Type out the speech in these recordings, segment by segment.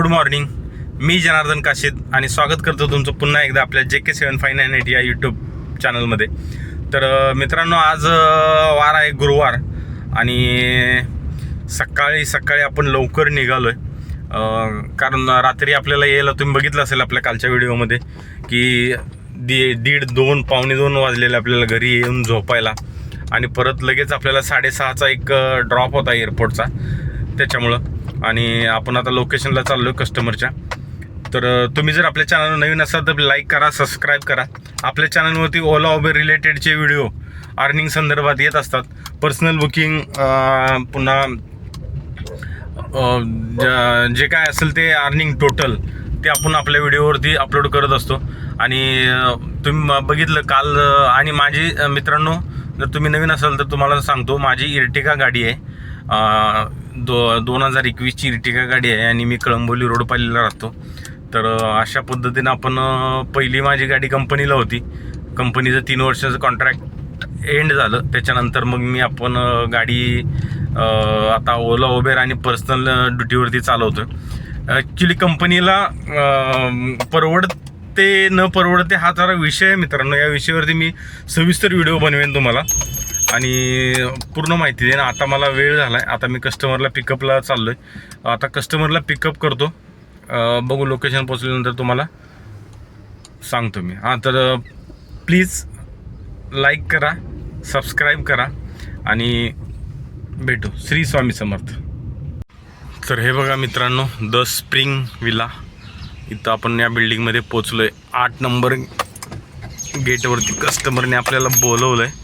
Good morning. मी जनार्दन काशीद आणि स्वागत करतो तुमचं पुन्हा एकदा आपल्या JK759 या यूट्यूब चॅनलमध्ये. तर मित्रांनो, आज वार आहे गुरुवार आणि सकाळी आपण लवकर निघालो आहे. कारण रात्री आपल्याला यायला तुम्ही बघितलं असेल आपल्या कालच्या व्हिडिओमध्ये की 1:30, पावणे 2 वाजलेले आपल्याला घरी येऊन झोपायला. आणि परत लगेच आपल्याला 6:30चा एक ड्रॉप होता एअरपोर्टचा, त्याच्यामुळं. आणि आपण आता लोकेशनला चाललो आहे कस्टमरच्या. तर तुम्ही जर आपल्या चॅनलवर नवीन असाल तर लाईक करा, सबस्क्राईब करा. आपल्या चॅनलवरती ओला उबेर रिलेटेडचे व्हिडिओ अर्निंग संदर्भात येत असतात. पर्सनल बुकिंग, पुन्हा जे काय असेल ते अर्निंग टोटल ते आपण आपल्या व्हिडिओवरती अपलोड करत असतो. आणि तुम्ही बघितलं काल. आणि माझी मित्रांनो, जर तुम्ही नवीन असाल तर तुम्हाला सांगतो, माझी इर्टिगा गाडी आहे. 2021ची इर्टिगा गाडी आहे आणि मी कळंबोली रोडपालीला राहतो. तर अशा पद्धतीनं आपण पहिली माझी गाडी कंपनीला होती. कंपनीचं 3 वर्षाचं कॉन्ट्रॅक्ट एंड झालं. त्याच्यानंतर मग मी गाडी आता ओला उबेर आणि पर्सनल ड्युटीवरती चालवतो. ॲक्च्युली कंपनीला परवडते न परवडते हा जरा विषय आहे मित्रांनो. या विषयावरती मी सविस्तर व्हिडिओ बनवेन तुम्हाला आणि पूर्ण माहिती देईन. आता मला वेळ झाला आहे, आता मी कस्टमरला पिकअपला चाललो आहे. आता कस्टमरला पिकअप करतो, बघू लोकेशन पोचल्यानंतर तुम्हाला सांगतो मी. तर प्लीज लाईक करा, सबस्क्राईब करा आणि भेटू. श्री स्वामी समर्थ. तर हे बघा मित्रांनो, द स्प्रिंग विला. इथं आपण या बिल्डिंगमध्ये पोचलो आहे. 8 नंबर गेटवरती कस्टमरने आपल्याला बोलवलं आहे.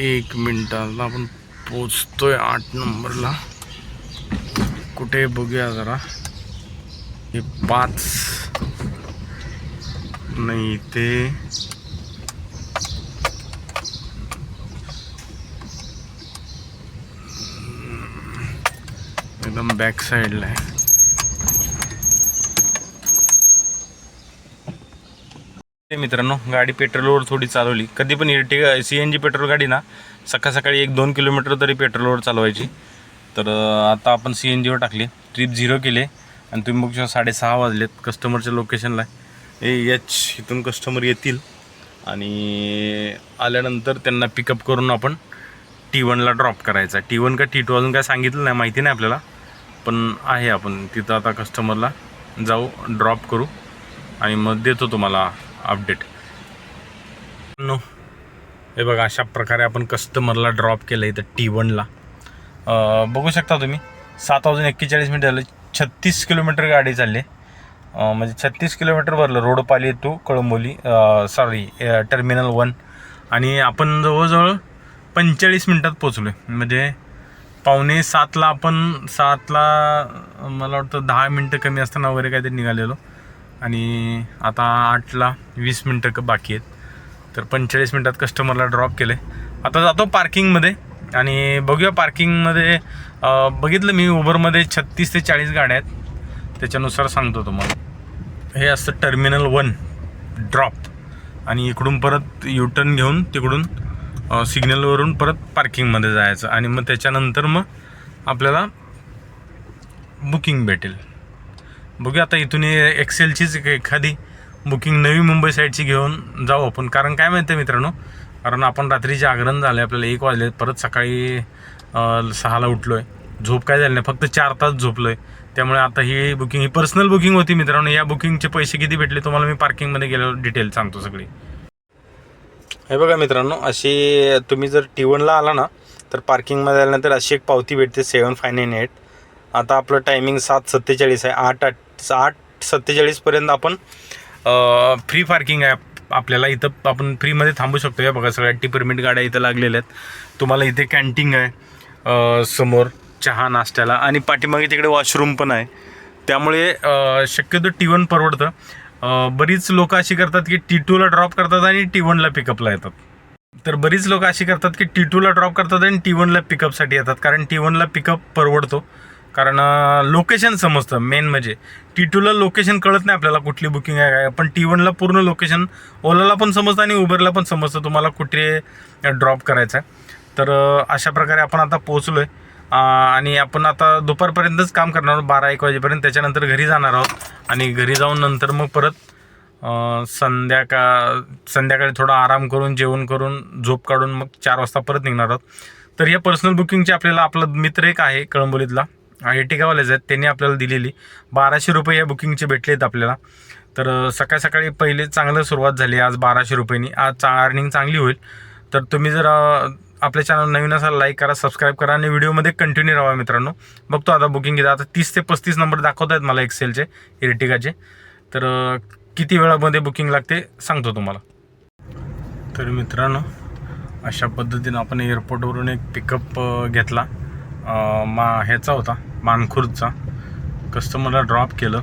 1 मिनिटाला आपण पोचतोय 8 नंबरला. कुठे बघूया जरा. हे 5 नाही, ते एकदम बॅक साईडला आहे. मित्रांनो, गाडी पेट्रोलवर थोडी चालवली. कधी पण इर्टिगा CNG पेट्रोल गाडी ना सकाळी 1-2 किलोमीटर तरी पेट्रोलवर चालवायची. तर आता आपण CNGवर टाकली, ट्रिप 0 केले आणि तुम्ही बघू शकता 6:30 वाजलेत. कस्टमरच्या लोकेशनला इथून कस्टमर येतील आणि आल्यानंतर त्यांना पिकअप करून आपण T1ला ड्रॉप करायचा. T1 का T2 अजून काय सांगितलं नाही, माहिती नाही आपल्याला, पण आहे आपण तिथं. आता कस्टमरला जाऊ, ड्रॉप करू आणि मग देतो तुम्हाला अपडेट. हे बघा, अशा प्रकारे आपण कस्टमरला ड्रॉप केलं इथं T1ला. बघू शकता तुम्ही 7 वाजून 41 मिनिट झाले. 36 किलोमीटर गाडी चालली. म्हणजे 36 किलोमीटर भरलं रोडपाली टू कळंबोली, टर्मिनल 1. आणि आपण जवळजवळ 45 मिनटात पोचलो आहे. म्हणजे 6:45ला आपण 7ला मला वाटतं 10 मिनटं कमी असताना वगैरे काहीतरी निघालेलो. आणि आता 8ला 20 मिनटं बाकी आहेत. तर 45 मिनटात कस्टमरला ड्रॉप केले. आता जातो पार्किंगमध्ये आणि बघूया. पार्किंगमध्ये बघितलं मी उबरमध्ये 36 ते 40 गाड्या आहेत, त्याच्यानुसार सांगतो तुम्हाला. हे असतं टर्मिनल 1 ड्रॉप. आणि इकडून परत युटर्न घेऊन तिकडून सिग्नलवरून परत पार्किंगमध्ये जायचं आणि मग त्याच्यानंतर मग आपल्याला बुकिंग भेटेल. बघूया आता इथून एक्सेलचीच एखादी बुकिंग नवी मुंबई साईडची घेऊन जाऊ आपण. कारण काय माहिती आहे मित्रांनो, कारण आपण रात्री जागरण झालं आहे, आपल्याला 1 वाजले. परत सकाळी 6ला उठलो आहे. झोप काय झाली नाही, फक्त 4 तास झोपलो आहे. त्यामुळे आता ही बुकिंग, ही पर्सनल बुकिंग होती मित्रांनो. या बुकिंगचे पैसे किती भेटले तुम्हाला मी पार्किंगमध्ये गेल्यावर डिटेल सांगतो सगळी. हे बघा मित्रांनो, अशी तुम्ही जर T1ला आला ना तर पार्किंगमध्ये आल्यानंतर अशी एक पावती भेटते 7,598. आता आपलं टायमिंग 7:47 आहे. 8:47पर्यंत आपण फ्री पार्किंग आहे आपल्याला. इथं आपण फ्रीमध्ये थांबू शकतो. या बघा, सगळ्या T-परमिट गाड्या इथं लागलेल्या आहेत. तुम्हाला इथे कॅन्टीन आहे समोर चहा नाश्त्याला, आणि पाठीमागे तिकडे वॉशरूम पण आहे. त्यामुळे शक्यतो T1 परवडतं. बरीच लोक अशी करतात की T2ला ड्रॉप करतात आणि T1ला पिकअपला येतात. तर बरीच लोक अशी करतात की T2ला ड्रॉप करतात आणि T1ला पिकअपसाठी येतात. कारण T1ला पिकअप परवडतो, कारण लोकेशन समजतं. मेन म्हणजे T2ला लोकेशन कळत नाही आपल्याला कुठली बुकिंग आहे काय, पण T1ला पूर्ण लोकेशन ओलाला पण समजतं आणि उबरला पण समजतं तुम्हाला कुठे ड्रॉप करायचं आहे. तर अशा प्रकारे आपण आता पोहोचलो आहे आणि आपण आता दुपारपर्यंतच काम करणार आहोत 12-1 वाजेपर्यंत. त्याच्यानंतर घरी जाणार आहोत आणि घरी जाऊन नंतर मग परत संध्याकाळी थोडा आराम करून जेवण करून झोप काढून मग 4 वाजता परत निघणार आहोत. तर या पर्सनल बुकिंगची आपल्याला आपला मित्र एक आहे कळंबोलीतला, एर्टिगावालेच आहेत, त्यांनी आपल्याला दिलेली 1200 रुपये या बुकिंगचे भेटलेत आपल्याला. तर सकाळी पहिले चांगलं सुरुवात झाली आज 1200 रुपयांनी. आज अर्निंग चांगली होईल. तर तुम्ही जर आपल्या चॅनल नवीन असाल लाईक करा, सबस्क्राईब करा आणि व्हिडिओमध्ये कंटिन्यू राहा मित्रांनो. बघतो आता बुकिंग घेता. आता 30 ते 35 नंबर दाखवत आहेत मला एक्सेलचे एर्टिगाचे. तर किती वेळामध्ये बुकिंग लागते सांगतो तुम्हाला. तर मित्रांनो अशा पद्धतीनं आपण एअरपोर्टवरून एक पिकअप घेतला. ह्याचा होता मानखुर्दचा. कस्टमरला ड्रॉप केलं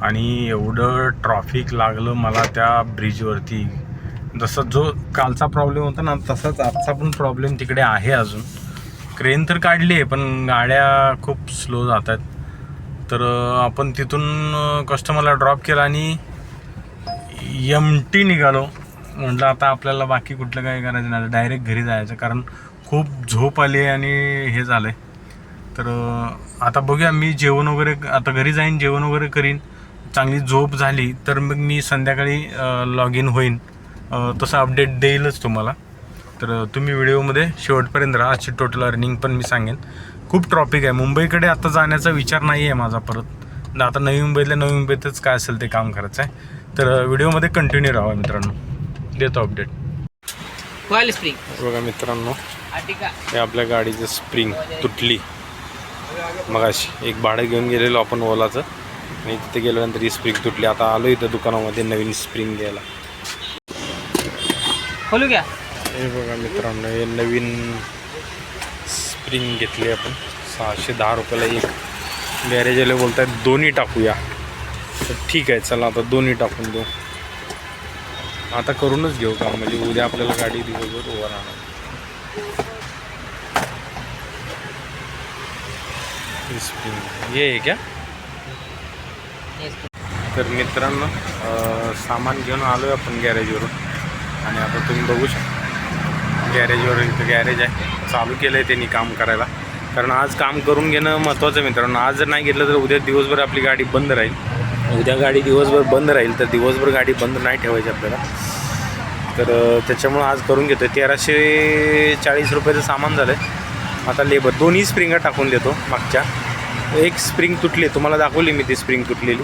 आणि एवढं ट्रॉफिक लागलं मला त्या ब्रिजवरती. जसं जो कालचा प्रॉब्लेम होता ना तसाच आजचा पण प्रॉब्लेम तिकडे आहे अजून. क्रेन तर काढली आहे पण गाड्या खूप स्लो जात आहेत. तर आपण तिथून कस्टमरला ड्रॉप केला आणि एमटी निघालो. म्हटलं आता आपल्याला बाकी कुठलं काही करायचं नाही, डायरेक्ट घरी जायचं, कारण खूप झोप आली आहे आणि हे झालं आहे. तर आता बघूया, मी जेवण वगैरे आता घरी जाईन, जेवण वगैरे करीन, चांगली झोप झाली तर मग मी संध्याकाळी लॉग इन होईन, तसं अपडेट देईलच तुम्हाला. तर तुम्ही व्हिडिओमध्ये शेवटपर्यंत राहा. आजची टोटल अर्निंग पण मी सांगेन. खूप ट्रॉफिक आहे मुंबईकडे, आता जाण्याचा विचार नाही आहे माझा परत. आता नवी मुंबईतच काय असेल ते काम करायचं आहे. तर व्हिडिओमध्ये कंटिन्यू राहा मित्रांनो, देतो अपडेट. बघा मित्रांनो, हे आपल्या गाडीचं स्प्रिंग तुटली मगाशी. एक भाडं घेऊन गेलेलो आपण ओलाचं आणि तिथे गेल्यानंतर ही स्प्रिंग तुटली. आता आलो इथं दुकानामध्ये नवीन स्प्रिंग घ्यायला. खोलू घ्या. हे बघा मित्रांनो, हे नवीन स्प्रिंग घेतली आपण 610 रुपयाला एक. गॅरेजवाले बोलत आहेत दोन्ही टाकूया. तर ठीक आहे, चला आता दोन्ही टाकून देऊ. आता करूनच घेऊ का, म्हणजे उद्या आपल्याला गाडी दिवसभर उभं राहणार. स्प्रिंग हे आहे क्या? तर मित्रांनो सामान घेऊन आलो आहे आपण गॅरेजवरून आणि आता तुम्ही बघू शकता गॅरेजवर इथं गॅरेज आहे. चालू केलं आहे त्यांनी काम करायला, कारण आज काम करून घेणं महत्त्वाचं आहे मित्रांनो. आज जर नाही घेतलं तर उद्या दिवसभर आपली गाडी बंद राहील. उद्या गाडी दिवसभर बंद राहील, तर दिवसभर गाडी बंद नाही ठेवायची आपल्याला. तर त्याच्यामुळं आज करून घेतो. 1340 रुपयाचं सामान झालं आहे. आता लेबर दोन्ही स्प्रिंगा टाकून देतो. मागच्या एक स्प्रिंग तुटली, तुम्हाला दाखवली मी ती स्प्रिंग तुटलेली.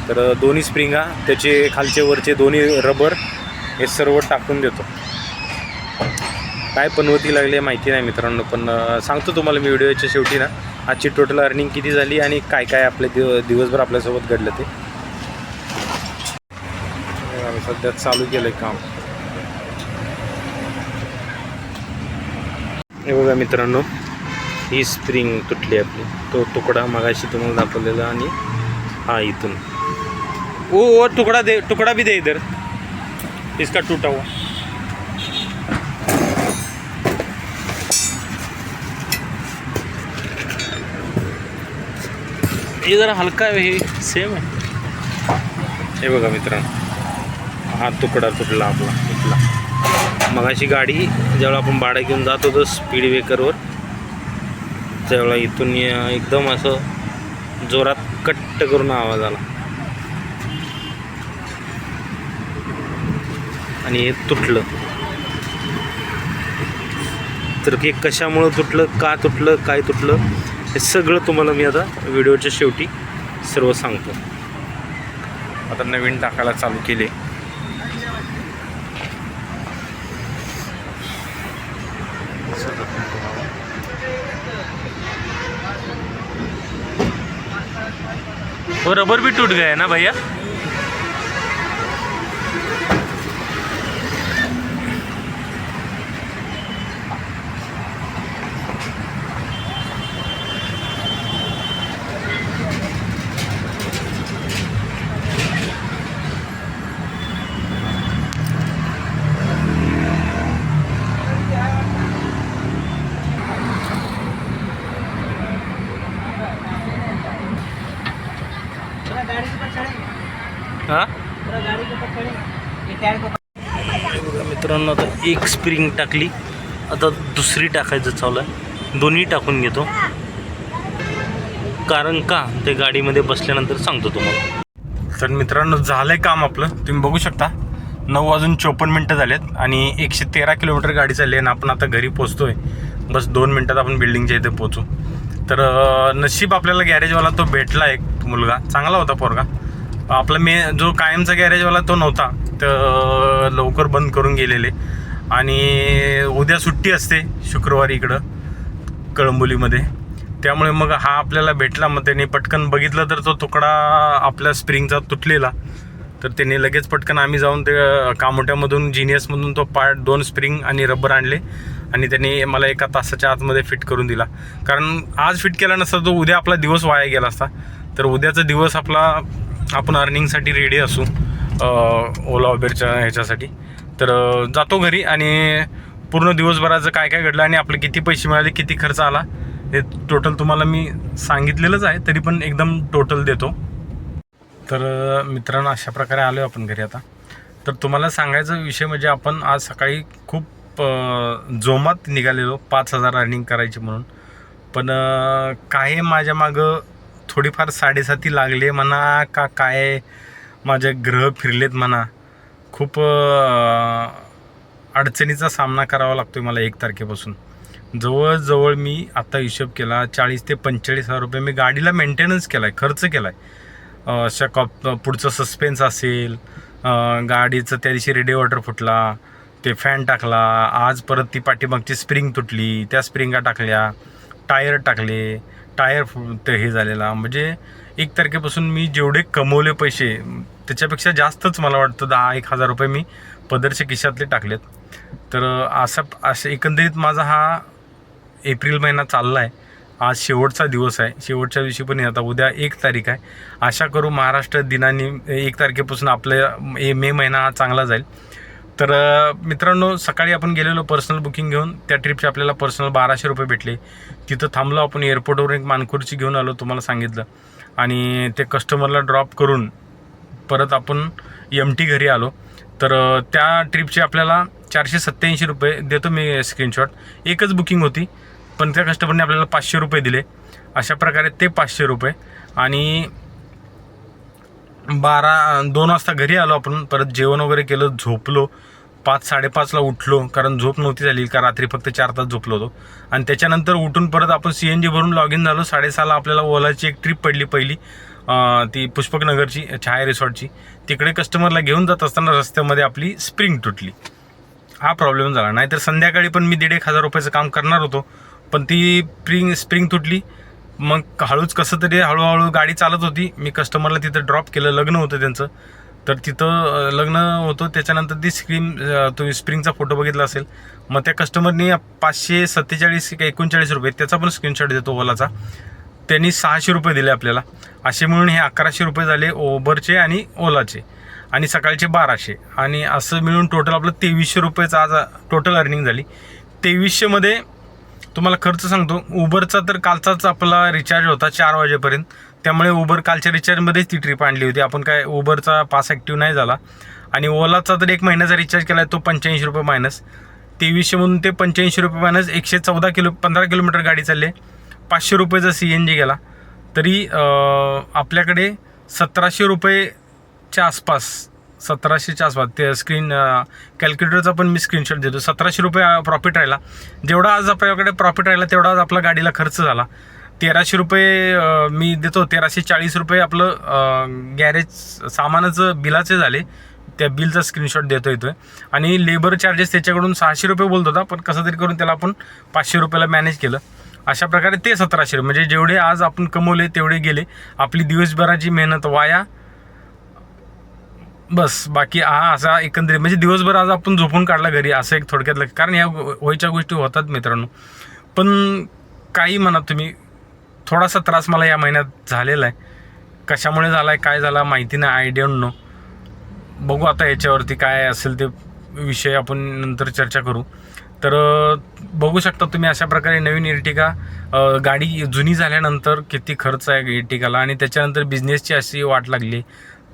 तर दोन्ही स्प्रिंगा, त्याचे खालचे वरचे दोन्ही रबर हे सर्व टाकून देतो. काय पनवती लागली माहिती नाही मित्रांनो, पण सांगतो तुम्हाला मी व्हिडिओच्या शेवटी ना आजची टोटल अर्निंग किती झाली आणि काय काय आपले दिवसभर आपल्यासोबत घडलं ते. सध्या चालू केलं काम. हे बघा मित्रांनो, ही स्प्रिंग तुटली आपली. तो तुकडा मगाशी तुम्हाला दाखवलेला आणि हा इथून ओ टुकड़ा भी दे इधर, इसका टूटा हुआ. हे जरा हलका आहे, हे सेम आहे. हे बघा मित्रांनो, हा तुकडा तुटला आपला इथला. मगाशी गाडी ज्यावेळेला आपण भाडं घेऊन जात होतो स्पीड ब्रेकरवर, त्यावेळेला इथून एकदम असं जोरात कट्ट करून आवाज आला आणि हे तुटलं. तर हे कशामुळं तुटलं, का तुटलं, काय तुटलं, हे सगळं तुम्हाला मी आता व्हिडिओच्या शेवटी सर्व सांगतो. आता नवीन टाकायला चालू केले. वो रबर भी टूट गया है ना भैया. हाँ मित्रांनो, आता एक स्प्रिंग टाकली आता दुसरी टाकायचं चालू आहे, दोन्ही टाकून घेतो. कारण का ते गाडीमध्ये बसल्यानंतर सांगतो तुम्हाला. तर मित्रांनो झालं आहे काम आपलं. तुम्ही बघू शकता 9:54 झालेत आणि 113 किलोमीटर गाडी चालली आहे आणि आपण आता घरी पोचतोय. बस 2 मिनटात आपण बिल्डिंगच्या इथे पोचू. तर नशीब आपल्याला गॅरेजवाला तो भेटला, एक मुलगा चांगला होता पोरगा. आपला जो कायमचा गॅरेजवाला तो नव्हता, तर लवकर बंद करून गेलेले. आणि उद्या सुट्टी असते शुक्रवारी इकडं कळंबोलीमध्ये, त्यामुळे मग हा आपल्याला भेटला. मग त्याने पटकन बघितलं तर तो तुकडा आपल्या स्प्रिंगचा तुटलेला, तर त्याने लगेच पटकन आम्ही जाऊन ते कामोट्यामधून जिनियसमधून तो पार्ट 2 स्प्रिंग आणि रबर आणले आणि त्यांनी मला 1 तासाच्या आतमध्ये फिट करून दिला. कारण आज फिट केला नसता तो उद्या आपला दिवस वाया गेला असता. तर उद्याचा दिवस आपला आपण अर्निंगसाठी रेडी असू ओला उबेरच्या ह्याच्यासाठी. तर जातो घरी आणि पूर्ण दिवसभराचं काय काय घडलं आणि आपले किती पैसे मिळाले, किती खर्च आला, हे टोटल तुम्हाला मी सांगितलेलंच आहे, तरी पण एकदम टोटल देतो. तर मित्रांनो अशा प्रकारे आलो आहे आपण घरी आता. तर तुम्हाला सांगायचा विषय म्हणजे आपण आज सकाळी खूप जोमात निघालेलो 5,000 अर्निंग करायची म्हणून. पण काय माझ्या मागं थोडीफार 7.5 लागले म्हणा का काय, माझे ग्रह फिरलेत म्हणा. खूप अडचणीचा सामना करावा लागतो मला 1 तारखेपासून. जवळजवळ मी आता हिशोब केला 40,000 ते 45,000 रुपये मी गाडीला मेंटेनन्स केला आहे, खर्च केला आहे. पुढचं सस्पेन्स असेल, गाडीचं त्या दिवशी रेडिएटर फुटला, ते फॅन टाकला, आज परत ती पाठीमागची स्प्रिंग तुटली, त्या स्प्रिंगा टाकल्या, टायर टाकले, टायर ते हे झालेला. म्हणजे 1 तारखेपासून मी जेवढे कमवले पैसे त्याच्यापेक्षा जास्तच मला वाटतं 10,000-1,000 रुपये मी पदरच्या खिशातले टाकलेत. तर असं एकंदरीत माझा हा एप्रिल महिना चालला आहे. आज शेवटचा दिवस आहे, शेवटच्या दिवशी पण आता उद्या 1 तारीख आहे. आशा करू महाराष्ट्र दिनाने 1 तारखेपासून आपल्या मे महिना हा चांगला जाईल. तर मित्रांनो सकाळी आपण गेलेलो पर्सनल बुकिंग घेऊन, त्या ट्रिपचे आपल्याला पर्सनल 1,200 रुपये भेटले. तिथं थांबलो आपण, एअरपोर्टवरून एक मानकुर्ची घेऊन आलो तुम्हाला सांगितलं, आणि ते कस्टमरला ड्रॉप करून परत आपण MT घरी आलो. तर त्या ट्रिपचे आपल्याला 487 रुपये देतो मी स्क्रीनशॉट. एकच बुकिंग होती पण त्या कस्टमरने आपल्याला 500 रुपये दिले. अशा प्रकारे ते 500 रुपये. आणि 2 वाजता घरी आलो आपण, परत जेवण वगैरे केलं, झोपलो. 5-5:30ला उठलो, कारण झोप नव्हती झाली, का रात्री फक्त 4 तास झोपलो होतो. आणि त्याच्यानंतर उठून परत आपण CNG भरून लॉग इन झालो. 6:30ला आपल्याला ओलाची एक ट्रिप पडली पहिली, ती पुष्पकनगरची छाया रिसॉर्टची. तिकडे कस्टमरला घेऊन जात असताना रस्त्यामध्ये आपली स्प्रिंग तुटली. हा प्रॉब्लेम झाला. नाहीतर संध्याकाळी पण मी 1,500 रुपयाचं काम करणार होतो, पण ती स्प्रिंग तुटली. मग हळूच कसं तरी हळूहळू गाडी चालत होती. मी कस्टमरला तिथं ड्रॉप केलं, लग्न होतं त्यांचं, तर तिथं लग्न होतं. त्याच्यानंतर ती तुम्ही स्प्रिंगचा फोटो बघितला असेल. मग त्या कस्टमरनी 547 का 39 रुपये, त्याचा पण स्क्रीनशॉट देतो ओलाचा, त्यांनी 600 रुपये दिले आपल्याला. असे मिळून हे 1100 रुपये झाले ओबरचे आणि ओलाचे, आणि सकाळचे 1200, आणि असं मिळून टोटल आपलं 2300 रुपयेचं आज टोटल अर्निंग झाली. 2300मध्ये तुम्हाला खर्च सांगतो. उबरचा तर कालचाच आपला रिचार्ज होता 4 वाजेपर्यंत, त्यामुळे उबर कालच्या रिचार्जमध्येच ती ट्रिप आणली होती आपण. काय उबरचा पास ॲक्टिव्ह नाही झाला. आणि ओलाचा तर 1 महिन्याचा रिचार्ज केला आहे, तो 85 रुपये मायनस. 2300 म्हणून ते 85 रुपये मायनस 15 किलोमीटर गाडी चालली आहे. 500 रुपयेचा CNG गेला, तरी आपल्याकडे 1700 रुपयेच्या आसपास, 1700च्या आसपास ते कॅल्क्युलेटरचा पण मी स्क्रीनशॉट देतो. 1700 रुपये प्रॉफिट राहिला. जेवढा आज आपल्याकडे प्रॉफिट राहिला तेवढा आज आपला गाडीला खर्च झाला. 1300 रुपये मी देतो. 1340 रुपये आपलं गॅरेज सामानाचं बिलाचे झाले, त्या बिलचा स्क्रीनशॉट देतो येतोय. आणि लेबर चार्जेस त्याच्याकडून 600 रुपये बोलत होता, पण कसं तरी करून त्याला आपण 500 रुपयाला मॅनेज केलं. अशा प्रकारे ते 1700, म्हणजे जेवढे आज आपण कमवले तेवढे गेले. आपली दिवसभराची मेहनत वाया, बस. बाकी असा एकंदरीत म्हणजे दिवसभर आज आपण झोपून काढला घरी, असं एक थोडक्यातलं. कारण ह्या व्हायच्या गोष्टी होतात मित्रांनो. पण काही म्हणा तुम्ही, थोडासा त्रास मला या महिन्यात झालेला आहे. कशामुळे झाला आहे, काय झाला माहिती नाही, आय डोंट नो. बघू आता याच्यावरती काय असेल ते विषय आपण नंतर चर्चा करू. तर बघू शकता तुम्ही अशा प्रकारे नवीन इर्टिगा, गाडी जुनी झाल्यानंतर किती खर्च आहे इर्टिगाला, आणि त्याच्यानंतर बिझनेसची अशी वाट लागली.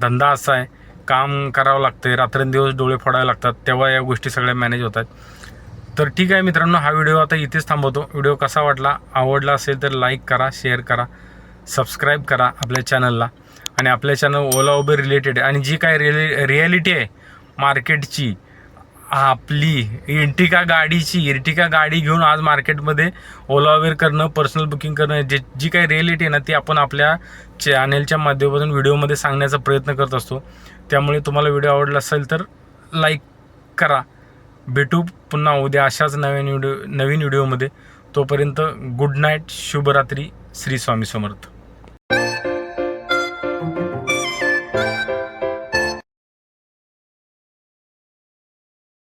धंदा असा आहे, काम करावं लागतं, रात्रंदिवस डोळे फोडावे लागतात, तेव्हा या गोष्टी सगळ्या मॅनेज होतात. तर ठीक आहे मित्रांनो, हा व्हिडिओ आता इथेच थांबवतो. व्हिडिओ कसा वाटला, आवडला असेल तर लाईक करा, शेअर करा, सबस्क्राईब करा आपल्या चॅनलला. आणि आपल्या चॅनल ओला उबेर रिलेटेड आणि जी काय रिॲलिटी आहे मार्केटची, आपली इर्टिगा गाडी घेऊन आज मार्केटमध्ये ओला उबेर करणं, पर्सनल बुकिंग करणं, जी काही रिॲलिटी आहे ना, ती आपण आपल्या चॅनलच्या माध्यमातून व्हिडिओमध्ये सांगण्याचा प्रयत्न करत असतो. त्यामुळे तुम्हाला व्हिडिओ आवडला असेल तर लाईक करा. भेटू पुन्हा उद्या अशाच नवीन व्हिडिओमध्ये. तोपर्यंत गुड नाईट, शुभरात्री, श्री स्वामी समर्थ.